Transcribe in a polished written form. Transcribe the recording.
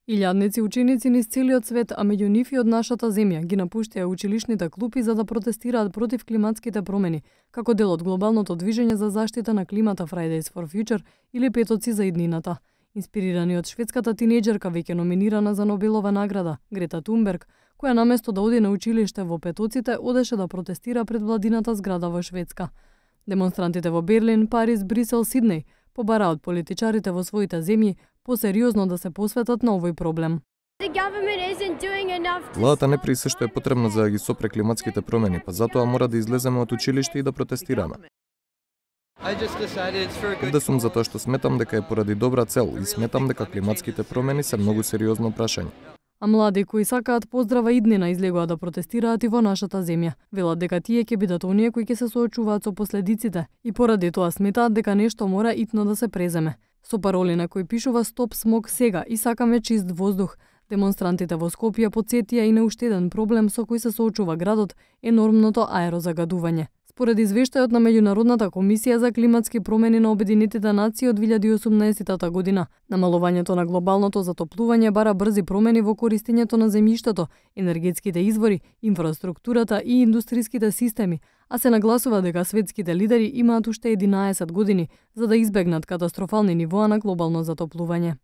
Илјадници ученици низ целиот свет, а меѓу нив и од нашата земја, ги напуштија училишните клупи за да протестираат против климатските промени, како дел од глобалното движење за заштита на климата Fridays for Future или Петоци за иднината. Инспирирани од шведската тинејџерка веќе номинирана за Нобелова награда, Грета Тунберг, која наместо да оди на училиште во Петоците, одеше да протестира пред владината зграда во Шведска. Демонстрантите во Берлин, Париз, Брисел, Сиднеј побара од политичарите во своите земји посериозно да се посветат на овој проблем. Владата не присуштува што е потребно за да ги сопре климатските промени, па затоа мора да излеземе од училиште и да протестираме. Овде сум затоа што сметам дека е поради добра цел и сметам дека климатските промени се многу сериозно прашање. А млади кои сакаат поздрава иднина излегува да протестираат и во нашата земја. Велат дека тие ќе бидат оние кои ќе се соочуваат со последиците и поради тоа сметаат дека нешто мора итно да се преземе. Со пароли на кои пишува Стоп смог сега и сакаме чист воздух, демонстрантите во Скопје потсетија и на уште еден проблем со кој се соочува градот, енормното аерозагадување. Според извештајот на Меѓународната комисија за климатски промени на Обединетите нации од 2018 година, намалувањето на глобалното затоплување бара брзи промени во користењето на земјиштето, енергетските извори, инфраструктурата и индустриските системи, а се нагласува дека светските лидери имаат уште 11 години за да избегнат катастрофални нивоа на глобално затоплување.